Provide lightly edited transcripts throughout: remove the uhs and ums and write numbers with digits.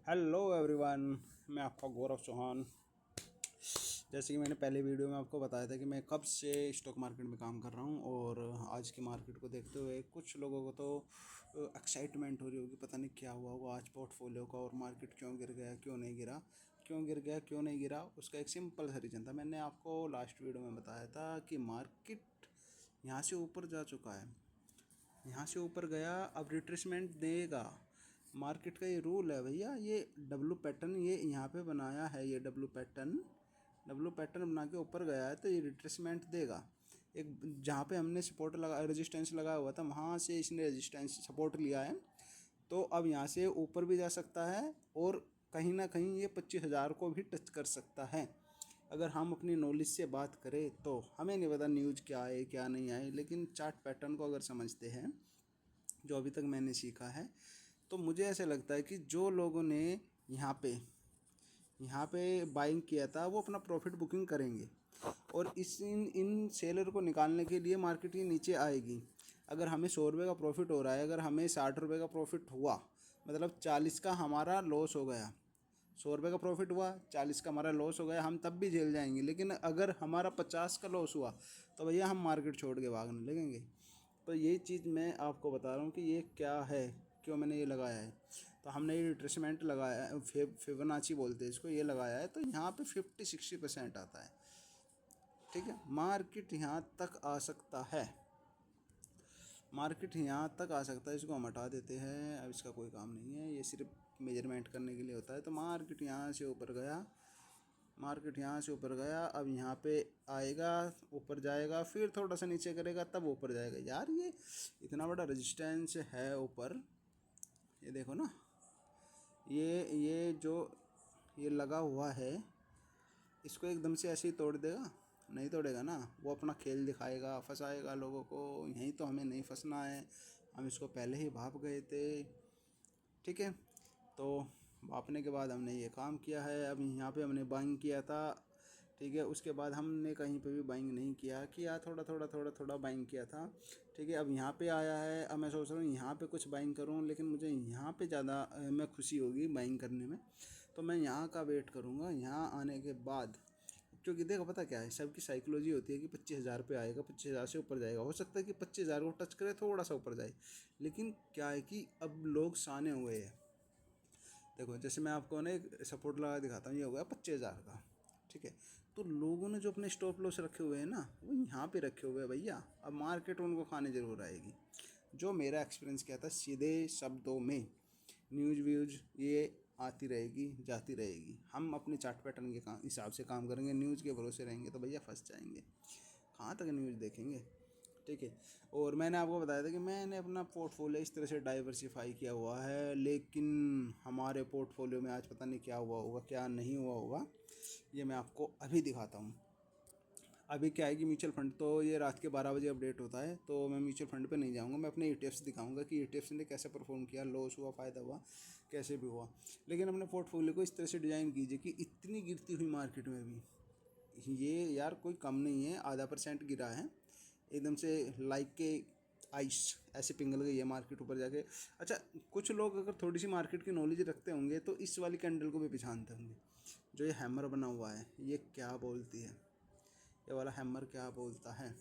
Hello everyone. मैं आपका गौरव चौहान। जैसे कि मैंने पहले वीडियो में आपको बताया था कि मैं कब से स्टॉक मार्केट में काम कर रहा हूं, और आज की मार्केट को देखते हुए कुछ लोगों को तो एक्साइटमेंट हो रही होगी, पता नहीं क्या हुआ होगा आज पोर्टफोलियो का, और मार्केट क्यों गिर गया, क्यों नहीं गिरा, क्यों गिर गया, क्यों नहीं गिरा। उसका एक सिंपल सा रीज़न था। मैंने आपको लास्ट वीडियो में बताया था कि मार्केट यहाँ से ऊपर जा चुका है, यहाँ से ऊपर गया, अब रिट्रेसमेंट देगा। मार्केट का ये रूल है भैया। ये डब्लू पैटर्न ये यहाँ पे बनाया है, ये डब्लू पैटर्न बना के ऊपर गया है, तो ये रिट्रेसमेंट देगा। एक जहाँ पे हमने सपोर्ट लगा, रेजिस्टेंस लगाया हुआ था, वहाँ से इसने रेजिस्टेंस सपोर्ट लिया है, तो अब यहाँ से ऊपर भी जा सकता है, और कहीं ना कहीं ये 25,000 को भी टच कर सकता है। अगर हम अपनी नॉलेज से बात करें तो हमें नहीं पता न्यूज़ क्या आए क्या नहीं आए, लेकिन चार्ट पैटर्न को अगर समझते हैं, जो अभी तक मैंने सीखा है, तो मुझे ऐसा लगता है कि जो लोगों ने यहाँ पे यहाँ पे बाइंग किया था वो अपना प्रॉफिट बुकिंग करेंगे, और इस इन सेलर को निकालने के लिए मार्केट ये नीचे आएगी। अगर हमें 100 रुपये का प्रॉफिट हो रहा है, अगर हमें 60 रुपये का प्रॉफिट हुआ, मतलब 40 का हमारा लॉस हो गया। 100 रुपये का प्रॉफिट हुआ, 40 का हमारा लॉस हो गया, हम तब भी झेल जाएंगे। लेकिन अगर हमारा 50 का लॉस हुआ, तो भैया हम मार्केट छोड़ के भागने लगेंगे। तो यही चीज़ मैं आपको बता रहा हूँ कि ये क्या है, क्यों मैंने ये लगाया है। तो हमने ये रिट्रेसमेंट लगाया है, फिबोनाची बोलते हैं इसको, ये लगाया है, तो यहाँ पे 50-60% आता है। ठीक है, मार्केट यहाँ तक आ सकता है, मार्केट यहाँ तक आ सकता है। इसको हम हटा देते हैं, अब इसका कोई काम नहीं है, ये सिर्फ मेजरमेंट करने के लिए होता है। तो मार्केट यहाँ से ऊपर गया, मार्केट यहाँ से ऊपर गया, अब यहाँ पे आएगा, ऊपर जाएगा, फिर थोड़ा सा नीचे करेगा, तब ऊपर जाएगा। यार ये इतना बड़ा रेजिस्टेंस है ऊपर, ये देखो ना, ये जो ये लगा हुआ है, इसको एकदम से ऐसे ही तोड़ देगा? नहीं तोड़ेगा ना। वो अपना खेल दिखाएगा, फंसाएगा लोगों को। यहीं तो हमें नहीं फंसना है, हम इसको पहले ही भाप गए थे। ठीक है, तो भापने के बाद हमने ये काम किया है। अब यहाँ पे हमने बाइंग किया था, ठीक है, उसके बाद हमने कहीं पे भी बाइंग नहीं किया, थोड़ा थोड़ा थोड़ा थोड़ा बाइंग किया था। ठीक है, अब यहाँ पे आया है, अब मैं सोच रहा हूँ यहाँ पे कुछ बाइंग करूँ, लेकिन मुझे यहाँ पे ज़्यादा मैं खुशी होगी बाइंग करने में, तो मैं यहाँ का वेट करूँगा। यहाँ आने के बाद, क्योंकि देखो पता क्या है, सबकी साइकोलॉजी होती है कि 25,000 पे आएगा, 25,000 से ऊपर जाएगा। हो सकता है कि 25,000 को टच करे, थोड़ा सा ऊपर जाए, लेकिन क्या है कि अब लोग साने हुए हैं। देखो जैसे मैं आपको ना एक सपोर्ट लगा दिखाता हूँ, ये हो गया 25,000 का। ठीक है, तो लोगों ने जो अपने स्टॉप लॉस रखे हुए हैं ना, वो यहाँ पे रखे हुए हैं भैया। अब मार्केट उनको खाने ज़रूर आएगी। जो मेरा एक्सपीरियंस क्या था, सीधे शब्दों में, न्यूज़ व्यूज़ ये आती रहेगी जाती रहेगी, हम अपने चार्ट पैटर्न के हिसाब से काम करेंगे। न्यूज़ के भरोसे रहेंगे तो भैया फंस जाएंगे। कहाँ तक न्यूज़ देखेंगे। ठीक है, और मैंने आपको बताया था कि मैंने अपना पोर्टफोलियो इस तरह से डाइवर्सिफाई किया हुआ है, लेकिन हमारे पोर्टफोलियो में आज पता नहीं क्या हुआ होगा, क्या नहीं हुआ होगा, ये मैं आपको अभी दिखाता हूँ। अभी क्या है कि म्यूचुअल फंड तो ये रात के 12 बजे अपडेट होता है, तो मैं म्यूचुअल फंड पे नहीं जाऊँगा, मैं अपने ईटीएफ्स दिखाऊंगा कि ईटीएफ्स ने कैसे परफॉर्म किया, लॉस हुआ, फ़ायदा हुआ, कैसे भी हुआ। लेकिन अपने पोर्टफोलियो को इस तरह से डिज़ाइन कीजिए कि इतनी गिरती हुई मार्केट में भी ये यार कोई कम नहीं है, आधा % गिरा है एकदम से, लाइक के आइस ऐसे पिघल गई है मार्केट ऊपर जाके। अच्छा, कुछ लोग अगर थोड़ी सी मार्केट की नॉलेज रखते होंगे तो इस वाली कैंडल को भी पहचानते होंगे। जो ये हैमर बना हुआ है, ये क्या बोलती है, ये वाला हैमर क्या बोलता है।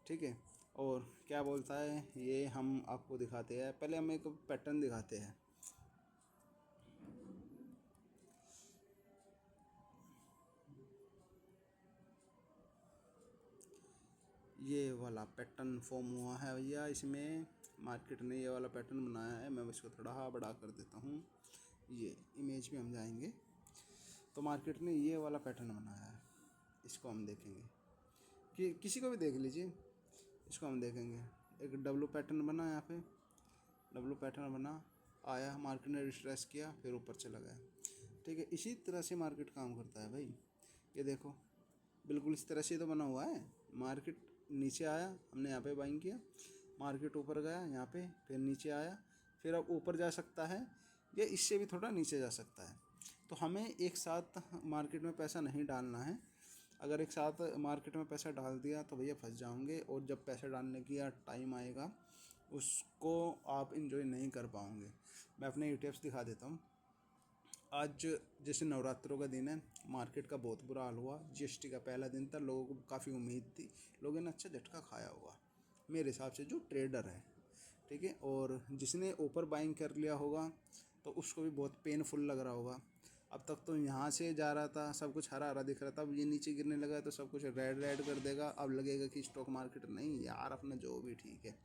ठीक है, और क्या बोलता है ये हम आपको दिखाते हैं। पहले हम एक पैटर्न दिखाते हैं। ये वाला पैटर्न फॉर्म हुआ है भैया, इसमें मार्केट ने ये वाला पैटर्न बनाया है। मैं इसको थोड़ा बड़ा कर देता हूँ, ये इमेज में हम जाएंगे, तो मार्केट ने ये वाला पैटर्न बनाया है। इसको हम देखेंगे, कि किसी को भी देख लीजिए, इसको हम देखेंगे। एक डब्लू पैटर्न बना यहाँ पे, डब्लू पैटर्न बना, आया, मार्केट ने रिट्रेस किया, फिर ऊपर चला गया। ठीक है, इसी तरह से मार्केट काम करता है भाई। ये देखो, बिल्कुल इस तरह से तो बना हुआ है। मार्केट नीचे आया, हमने यहाँ पे बाइंग किया, मार्केट ऊपर गया यहाँ पे, फिर नीचे आया, फिर अब ऊपर जा सकता है, या इससे भी थोड़ा नीचे जा सकता है। तो हमें एक साथ मार्केट में पैसा नहीं डालना है। अगर एक साथ मार्केट में पैसा डाल दिया तो भैया फंस जाओगे, और जब पैसा डालने की टाइम आएगा उसको आप इंजॉय नहीं कर पाओगे। मैं अपने ईटीएफ्स दिखा देता हूँ। आज जैसे नवरात्रों का दिन है, मार्केट का बहुत बुरा हाल हुआ। जीएसटी का पहला दिन था, लोगों को काफ़ी उम्मीद थी, लोगों ने अच्छा झटका खाया होगा मेरे हिसाब से, जो ट्रेडर है, ठीक है। और जिसने ऊपर बाइंग कर लिया होगा तो उसको भी बहुत पेनफुल लग रहा होगा। अब तक तो यहाँ से जा रहा था, सब कुछ हरा हरा दिख रहा था, अब ये नीचे गिरने लगा तो सब कुछ रेड रेड कर देगा। अब लगेगा कि स्टॉक मार्केट नहीं यार, अपना जो भी ठीक है,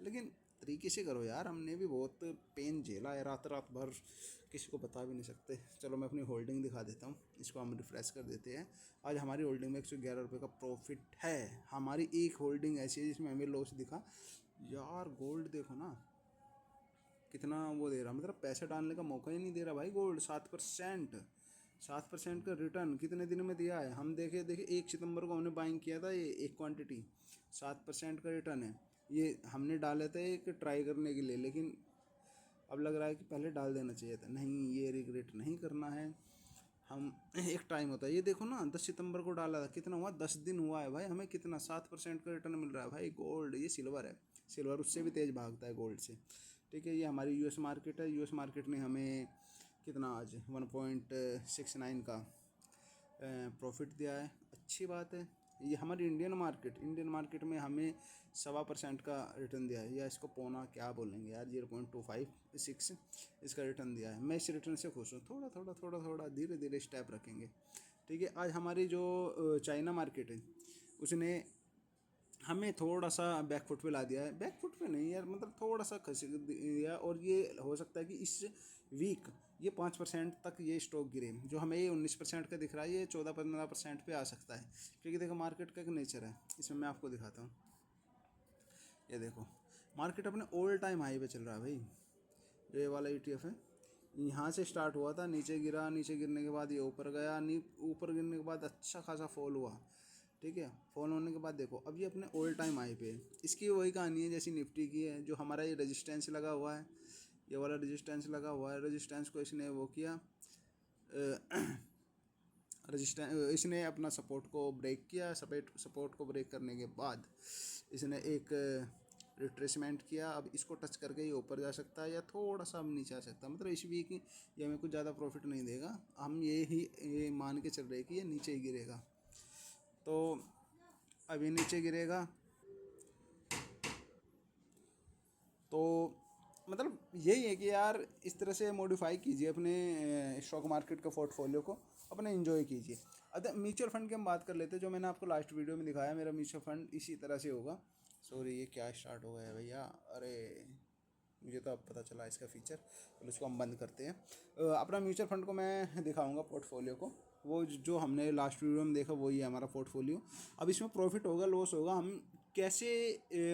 लेकिन तरीके से करो यार। हमने भी बहुत पेन झेला है रात रात भर, किसी को बता भी नहीं सकते। चलो मैं अपनी होल्डिंग दिखा देता हूँ, इसको हम रिफ्रेश कर देते हैं। आज हमारी होल्डिंग में 111 रुपये का प्रॉफिट है। हमारी एक होल्डिंग ऐसी है जिसमें हमें लॉस दिखा। यार गोल्ड देखो ना कितना वो दे रहा, मतलब पैसे डालने का मौका ही नहीं दे रहा भाई। गोल्ड 7%, 7% का रिटर्न कितने दिन में दिया है। हम देखे 1 सितंबर को हमने बाइंग किया था, ये एक क्वांटिटी, 7% का रिटर्न है। ये हमने डाले थे एक ट्राई करने के लिए, लेकिन अब लग रहा है कि पहले डाल देना चाहिए था। नहीं, ये रिग्रेट नहीं करना है। हम एक टाइम होता है, ये देखो ना 10 सितंबर को डाला था, कितना हुआ, 10 दिन हुआ है भाई, हमें कितना 7% का रिटर्न मिल रहा है भाई। गोल्ड, ये सिल्वर है, सिल्वर उससे भी तेज़ भागता है गोल्ड से, ठीक है। ये हमारी यूएस मार्केट है, यूएस मार्केट ने हमें कितना आज 1.69 का प्रॉफिट दिया है, अच्छी बात है। ये हमारी इंडियन मार्केट में हमें 1.25% का रिटर्न दिया है, या इसको पौना क्या बोलेंगे यार, 0.256 इसका रिटर्न दिया है। मैं इस रिटर्न से खुश हूँ। थोड़ा थोड़ा थोड़ा थोड़ा धीरे धीरे स्टेप रखेंगे, ठीक है। आज हमारी जो चाइना मार्केट है, उसने हमें थोड़ा सा बैकफुट पे ला दिया है। बैकफुट पे नहीं यार, मतलब थोड़ा सा खस दिया, और ये हो सकता है कि इस वीक ये 5% तक ये स्टॉक गिरे। जो हमें ये 19% का दिख रहा है, ये 14-15% पे आ सकता है, क्योंकि देखो मार्केट का एक नेचर है। इसमें मैं आपको दिखाता हूँ, ये देखो मार्केट अपने ऑल टाइम हाई पे चल रहा है भाई। जो ये वाला ETF है, यहाँ से स्टार्ट हुआ था, नीचे गिरा, नीचे गिरने के बाद ये ऊपर गया, ऊपर गिरने के बाद अच्छा खासा फॉल हुआ, ठीक है। फॉल होने के बाद देखो अब ये अपने ऑल टाइम हाई पे है। इसकी वही कहानी है जैसी निफ्टी की है। जो हमारा ये रेजिस्टेंस लगा हुआ है, ये वाला रेजिस्टेंस लगा हुआ है, रेजिस्टेंस को इसने वो किया, रेजिस्टेंस इसने अपना सपोर्ट को ब्रेक किया। सपोर्ट को ब्रेक करने के बाद इसने एक रिट्रेसमेंट किया। अब इसको टच करके ये ऊपर जा सकता है या थोड़ा सा अब नीचे आ सकता है। मतलब इस वीक ये हमें कुछ ज़्यादा प्रॉफिट नहीं देगा। हम ये मान के चल रहे हैं कि ये नीचे ही गिरेगा। तो अब ये नीचे गिरेगा तो मतलब यही है कि यार इस तरह से मॉडिफाई कीजिए अपने स्टॉक मार्केट के पोर्टफोलियो को, अपने एंजॉय कीजिए। अगर म्यूचुअल फंड की हम बात कर लेते हैं, जो मैंने आपको लास्ट वीडियो में दिखाया, मेरा म्यूचुअल फंड इसी तरह से होगा। सॉरी, ये क्या स्टार्ट हो गया है भैया, अरे मुझे तो अब पता चला इसका फीचर। चलो इसको हम बंद करते हैं। अपना म्यूचुअल फंड को मैं दिखाऊंगा पोर्टफोलियो को, वो जो हमने लास्ट वीडियो में देखा वही है हमारा पोर्टफोलियो। अब इसमें प्रॉफिट होगा लॉस होगा, हम कैसे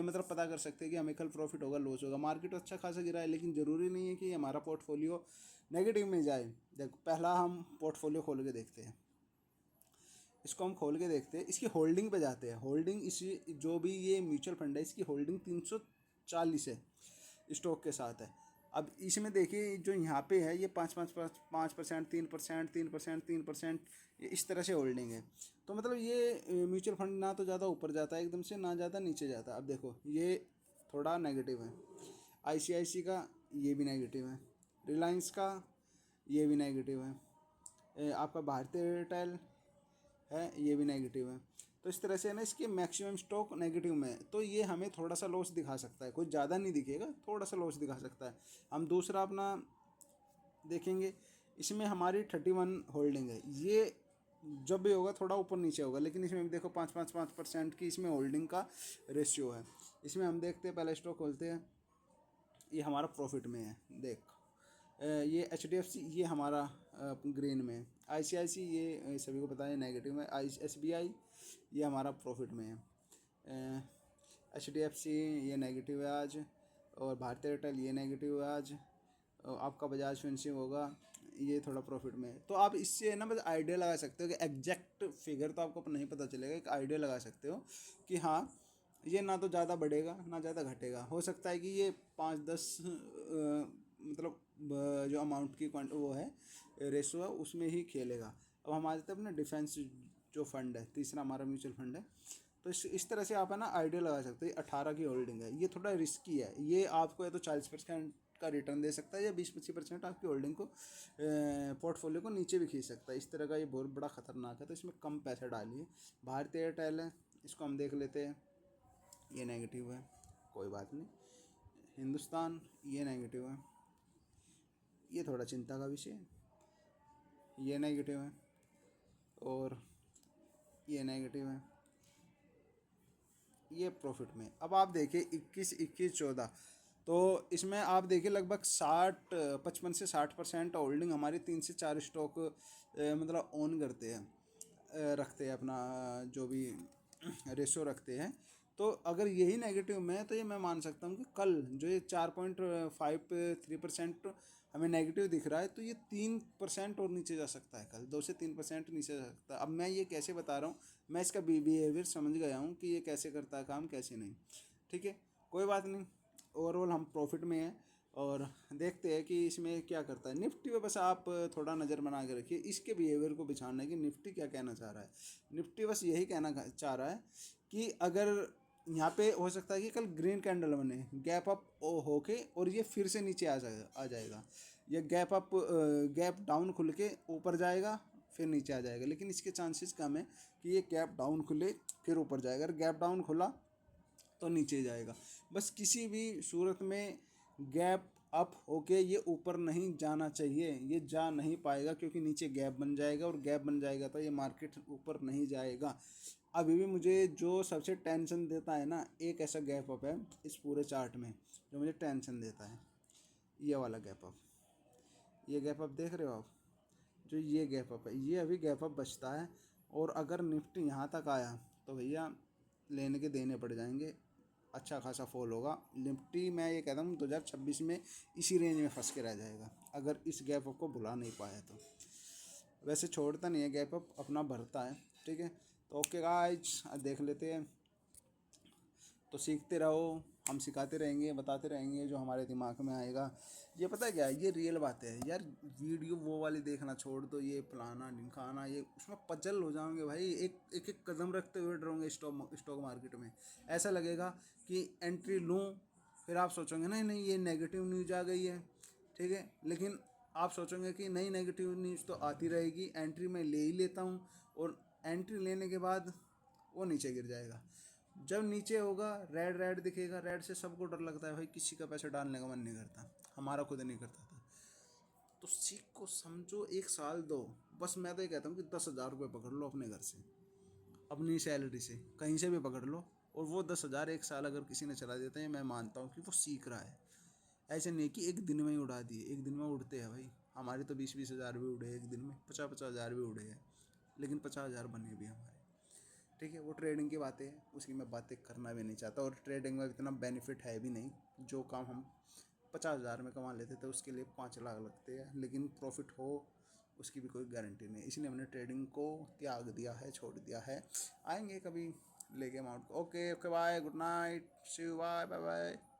मतलब पता कर सकते हैं कि हमें कल प्रॉफिट होगा लॉस होगा। मार्केट अच्छा खासा गिरा है, लेकिन ज़रूरी नहीं है कि हमारा पोर्टफोलियो नेगेटिव में जाए। देखो पहला हम पोर्टफोलियो खोल के देखते हैं, इसको हम खोल के देखते हैं, इसकी होल्डिंग पे जाते हैं। होल्डिंग इसी, जो भी ये म्यूचुअल फंड है, इसकी होल्डिंग 340 है, स्टॉक के साथ है। अब इसमें देखिए जो यहाँ पे है, ये 5%, 3%, 3%, 3%, ये इस तरह से होल्डिंग है। तो मतलब ये म्यूचुअल फंड ना तो ज़्यादा ऊपर जाता है एकदम से, ना ज़्यादा नीचे जाता है। अब देखो ये थोड़ा नेगेटिव है, ICICI का ये भी नेगेटिव है, रिलायंस का ये भी नेगेटिव है, आपका भारतीय एयरटेल है ये भी नेगेटिव है। तो इस तरह से ना इसके मैक्सिमम स्टॉक नेगेटिव में है। तो ये हमें थोड़ा सा लॉस दिखा सकता है, कुछ ज़्यादा नहीं दिखेगा, थोड़ा सा लॉस दिखा सकता है। हम दूसरा अपना देखेंगे, इसमें हमारी 31 होल्डिंग है। ये जब भी होगा थोड़ा ऊपर नीचे होगा, लेकिन इसमें भी देखो 5% की इसमें होल्डिंग का रेशियो है। इसमें हम देखते हैं, पहले स्टॉक खोलते हैं, ये हमारा प्रॉफिट में है। देख ये HDFC ये हमारा ग्रीन में है, ICICI ये सभी को पता है नेगेटिव में, SBI ये हमारा प्रॉफिट में है, HDFC ये नेगेटिव है आज, और भारतीय एयरटेल ये नेगेटिव है आज, और आपका बजाज फिनसिंग होगा ये थोड़ा प्रॉफिट में है। तो आप इससे ना बस आइडिया लगा सकते हो कि एग्जैक्ट फिगर तो आपको नहीं पता चलेगा, एक आइडिया लगा सकते हो कि हाँ ये ना तो ज़्यादा बढ़ेगा ना ज़्यादा घटेगा। हो सकता है कि ये 5-10 मतलब जो अमाउंट की वो है रेशो है उसमें ही खेलेगा। अब हम आ जाते हैं अपने डिफेंस जो फंड है, तीसरा हमारा म्यूचुअल फंड है। तो इस तरह से आप है ना आइडिया लगा सकते हैं। 18 की होल्डिंग है, ये थोड़ा रिस्की है, ये आपको या तो 40% का रिटर्न दे सकता है, या 20-25% आपकी होल्डिंग को पोर्टफोलियो को नीचे भी खींच सकता है। इस तरह का ये बहुत बड़ा खतरनाक है, तो इसमें कम पैसे डालिए। भारतीय एयरटेल है, इसको हम देख लेते हैं, ये नेगेटिव है, कोई बात नहीं। हिंदुस्तान, ये नेगेटिव है, ये थोड़ा चिंता का विषय है, ये नेगेटिव है, और ये नेगेटिव है, ये प्रॉफिट में। अब आप देखिए 21, 21, 14, तो इसमें आप देखिए लगभग 55 से 60% होल्डिंग हमारी 3 से 4 स्टॉक मतलब ऑन करते हैं, रखते हैं अपना जो भी रेशो रखते हैं। तो अगर यही नेगेटिव में है तो ये मैं मान सकता हूँ कि कल जो ये 4.53% हमें नेगेटिव दिख रहा है, तो ये 3% और नीचे जा सकता है, कल 2 से 3% नीचे जा सकता है। अब मैं ये कैसे बता रहा हूँ, मैं इसका बिहेवियर समझ गया हूँ कि ये कैसे करता है काम, कैसे नहीं। ठीक है, कोई बात नहीं, ओवरऑल हम प्रॉफिट में हैं। और देखते हैं कि इसमें क्या करता है। निफ्टी पे बस आप थोड़ा नज़र बना के रखिए, इसके बिहेवियर को पहचानना है कि निफ्टी क्या कहना चाह रहा है। निफ्टी बस यही कहना चाह रहा है कि अगर यहाँ पे हो सकता है कि कल ग्रीन कैंडल बने, गैप अप होके, और ये फिर से नीचे आ जाएगा, ये गैप डाउन खुल के ऊपर जाएगा, फिर नीचे आ जाएगा। लेकिन इसके चांसेस कम है कि ये गैप डाउन खुले फिर ऊपर जाएगा। अगर गैप डाउन खुला तो नीचे जाएगा। बस किसी भी सूरत में गैप अप होके ये ऊपर नहीं जाना चाहिए, ये जा नहीं पाएगा, क्योंकि नीचे गैप बन जाएगा, और गैप बन जाएगा तो ये मार्केट ऊपर नहीं जाएगा। अभी भी मुझे जो सबसे टेंशन देता है ना, एक ऐसा गैप अप है इस पूरे चार्ट में जो मुझे टेंशन देता है, ये वाला गैप अप। ये गैप अप देख रहे हो आप, जो ये गैप अप है, ये अभी गैप अप बचता है। और अगर निफ्टी यहाँ तक आया तो भैया लेने के देने पड़ जाएंगे, अच्छा खासा फॉल होगा निफ्टी। मैं ये कहता हूँ 2026 में इसी रेंज में फंस के रह जाएगा, अगर इस गैप अप को भुला नहीं पाया तो। वैसे छोड़ता नहीं है गैप अप, अपना भरता है। ठीक है, तो ओके गाइज, देख लेते हैं। तो सीखते रहो, हम सिखाते रहेंगे, बताते रहेंगे जो हमारे दिमाग में आएगा। ये पता है क्या है, ये रियल बात है यार। वीडियो वो वाली देखना छोड़ दो, ये फलाना ढिमकाना, ये उसमें पजल हो जाओगे भाई। एक एक एक कदम रखते हुए डरोगे स्टॉक मार्केट में। ऐसा लगेगा कि एंट्री लूँ, फिर आप सोचोगे नहीं नहीं ये नेगेटिव न्यूज़ आ गई है, ठीक है, लेकिन आप सोचोगे कि नहीं नेगेटिव न्यूज़ तो आती रहेगी, एंट्री मैं ले ही लेता हूँ, और एंट्री लेने के बाद वो नीचे गिर जाएगा। जब नीचे होगा रेड रेड दिखेगा, रेड से सबको डर लगता है भाई, किसी का पैसा डालने का मन नहीं करता, हमारा खुद नहीं करता था। तो सीख को समझो, 1 साल दो बस। मैं तो ये कहता हूँ कि 10,000 रुपये पकड़ लो अपने घर से, अपनी सैलरी से कहीं से भी पकड़ लो, और वो 10,000 1 साल अगर किसी ने चला देता है, मैं मानता हूँ कि वो सीख रहा है। ऐसे नहीं कि एक दिन में ही उड़ा दिए, एक दिन में उड़ते हैं भाई। हमारे तो 20-20 हज़ार भी उड़े एक दिन में, 50-50 हज़ार भी उड़े हैं, लेकिन 50,000 बने भी हमारे। ठीक है, वो ट्रेडिंग की बातें हैं, उसकी मैं बातें करना भी नहीं चाहता। और ट्रेडिंग में इतना बेनिफिट है भी नहीं। जो काम हम 50,000 में कमा लेते थे उसके लिए 5 लाख लगते हैं, लेकिन प्रॉफिट हो उसकी भी कोई गारंटी नहीं। इसलिए हमने ट्रेडिंग को त्याग दिया है, छोड़ दिया है। आएंगे कभी लेके amount. Okay okay, bye, good night, see you, bye bye bye.